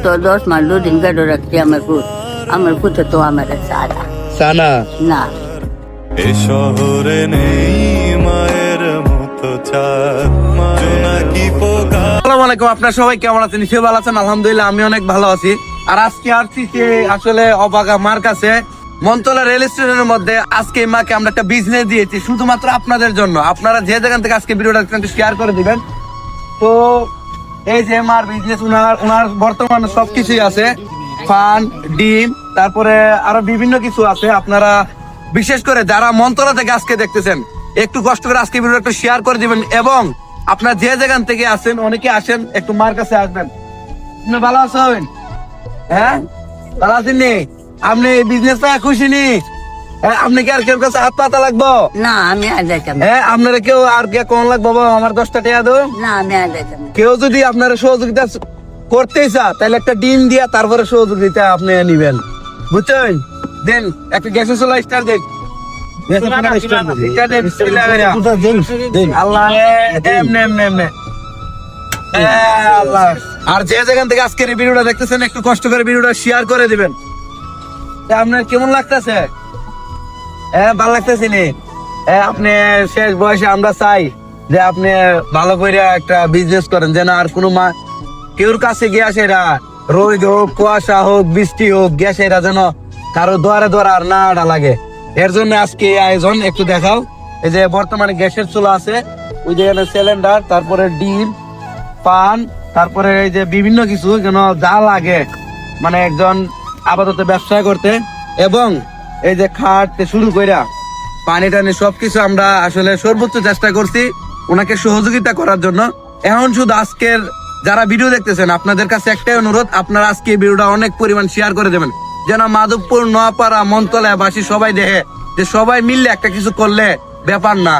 তো 10 মাস 2 দিন গেড়ে রাখছি আমার পুত্র তো আমার সাদা সানা না এ শহরে নেই মায়ের মতো চাঁদ জোনাকি পোকা। আসসালামু আলাইকুম, আপনারা সবাই কেমন আছেন? নিশ্চয়ই ভালো আছেন। আলহামদুলিল্লাহ আমি অনেক ভালো আছি। আর আজকে আসছি যে আসলে অবাগা মার কাছে মনতলা রেল স্টেশনের মধ্যে। আজকে এই মাকে আমরা একটা বিজনেস দিয়েছি শুধুমাত্র আপনাদের জন্য। আপনারা যে যেখান থেকে আজকে ভিডিওটা শেয়ার করে দিবেন। তো এই যে মার বিজনেস, ওনার বর্তমানে সবকিছুই আছে, ফান, ডিম, তারপরে আরো বিভিন্ন কিছু আছে। আপনারা বিশেষ করে যারা মনতলা থেকে আজকে দেখতেছেন একটু কষ্ট করে আজকে ভিডিওটা একটু শেয়ার করে দিবেন, এবং আপনার যে যেখান থেকে আসেন, অনেকে আসেন, একটু মার কাছে আসবেন। আপনি ভালো আছেন? হ্যাঁ, ভালো আছেন নি? আপনি এই বিজনেসটা খুশি নি? হ্যাঁ, আপনি কি আর কেউ কাছে হাত পাতা লাগবো? না আমি আর যাইতাম না। হ্যাঁ, আপনারা কেউ আর কে কোন লাগবো? বাবা আমার 10টা টাকা দাও। না আমি আর যাইতাম না। কেউ যদি আপনারা সহযোগিতা করতেই চা, তাহলে একটা ডিম দিয়া তারপরে সহযোগিতা আপনি নিবেন, বুঝছেন? দেন একটা গ্যাসের চুলা স্টার দেন। আর যে যেখান থেকে আজকের এই ভিডিওটা দেখতেছেন একটু কষ্ট করে ভিডিওটা শেয়ার করে দিবেন। আপনার কেমন লাগতেছে? হ্যাঁ, ভালো লাগতেছে নি? আপনি শেষ বয়সে আমরা চাই যে আপনি ভালো করে একটা বিজনেস করেন, যেন আর কোনো কেউর কাছে গিয়া সেরা রোদ হোক, কুয়াশা হোক, বৃষ্টি হোক, গ্যাসেরা যেন কারো দ্বারে দ্বারা আর না লাগে। এর জন্য আজকে এই আয়োজন। একটু দেখাও, এই যে বর্তমানে গ্যাসের চুলা আছে, ওই যে সিলিন্ডার, তারপরে ডিম, পান, তারপরে এই যে বিভিন্ন কিছু যেন যা লাগে মানে একজন আপাতত ব্যবসা করতে, এবং এই যে খাট শুরু কইরা পানি টানি সবকিছু আমরা আসলে সর্বোচ্চ চেষ্টা করছি ওনাকে সহযোগিতা করার জন্য। এখন শুধু আজকের যারা ভিডিও দেখতেছেন আপনাদের কাছে একটাই অনুরোধ, আপনারা আজকে এই ভিডিওটা অনেক পরিমাণ শেয়ার করে দেবেন, যেন মাধবপুর, নোয়াপাড়া, মনতলা বাসী সবাই দেখে যে সবাই মিললে একটা কিছু করলে ব্যাপার না।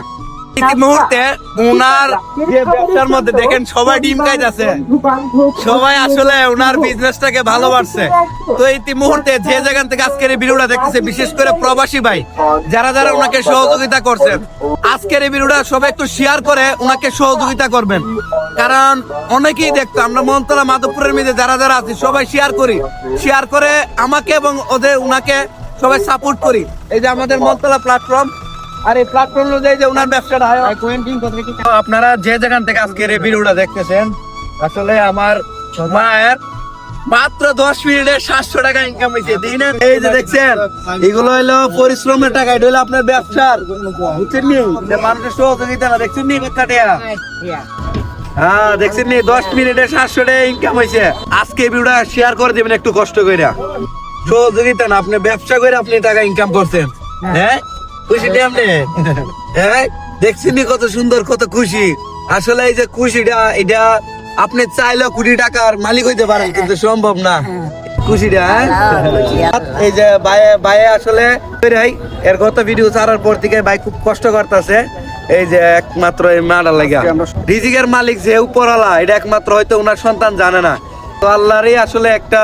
এই মুহূর্তে ওনার যে ব্যবসার মধ্যে দেখেন সবাই ডিম খাইতেছে, সবাই আসলে ওনার বিজনেসটাকে ভালোবাসছে। তো এই মুহূর্তে যে যেখান থেকে আজকের এই ভিডিওটা দেখতেছে, বিশেষ করে প্রবাসী ভাই যারা যারা ওনাকে সহযোগিতা করছেন, আজকের এই ভিডিওটা সবাই একটু শেয়ার করে ওনাকে সহযোগিতা করবেন। কারণ অনেকেই দেখতো আমরা মনতলা মাধবপুরের মধ্যে যারা যারা আছি সবাই শেয়ার করে আমাকে এবং ওনাকে সবাই সাপোর্ট করি। এই যে আমাদের মনতলা প্ল্যাটফর্ম, আর এই প্ল্যাটফর্ম অনুযায়ী যে ওনার ব্যবসাটা হয়। আপনারা যে যেখান থেকে আজকের এই ভিডিওটা দেখতেছেন, আসলে আমার মায়ের মাত্র 10 মিনিটে 700 টাকা ইনকাম হয়েছে। এই যে দেখছেন, এগুলো হলো পরিশ্রমের টাকা, এটা হলো আপনার ব্যবসার, বুঝছেন নি? মানুষের সহযোগিতা না, দেখছেন নি? হ্যাঁ, দেখছেন নি? 10 মিনিটে 700 টাকা ইনকাম হয়েছে। আজকে ভিডিওটা শেয়ার করে দিবেন একটু কষ্ট করে, সহযোগিতা না, আপনি ব্যবসা করে আপনি টাকা ইনকাম করছেন। হ্যাঁ, খুশি আপনি? হ্যাঁ, দেখছেন নি কত সুন্দর, কত খুশি। আসলে এই যে খুশিটা, এটা আপনি চাইলেও কোটি টাকার মালিক হইতে পারেন, কিন্তু সম্ভব না খুশিটা। হ্যাঁ, এই যে ভাই আসলে এর গত ভিডিও ছাড়ার পর থেকে ভাই খুব কষ্ট করতেছে। এই যে একমাত্র এই মাটা লাগা রিজিকের মালিক যে উপরওয়ালা, এটা একমাত্র হয়তো ওনার সন্তান জানে না। তো আল্লাহরই আসলে একটা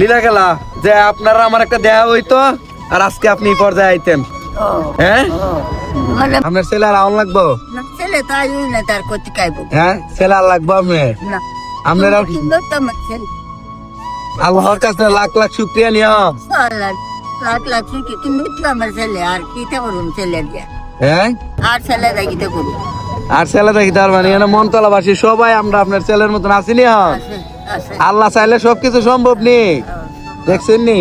লীলা খেলা যে আপনারা আমার একটা দেয়া হইতো, আর আজকে আপনি পর্যায়ে আইতেন। হ্যাঁ, আপনার ছেলে আর আউন লাগবো? ছেলে তো আইও না, তার কতি খাইবো হ্যাঁ, ছেলে আর লাগবো আপনার? না আপনার সুন্দর তো আমার ছেলে। আল্লাহর কাছে লাখ লাখ শুকরিয়া নিও। লাখ লাখ কি কিন্তু আমার ছেলে আর কিটা করুন ছেলে দিয়া, হ্যাঁ, আর ছেলে দেখিতে করুন, আর ছেলে দেখি তার মানে মনতলাবাসী সবাই আমরা আপনার ছেলের মতন আসিনি। আছে আল্লাহ চাইলে সবকিছু সম্ভব নি, দেখছেন নি?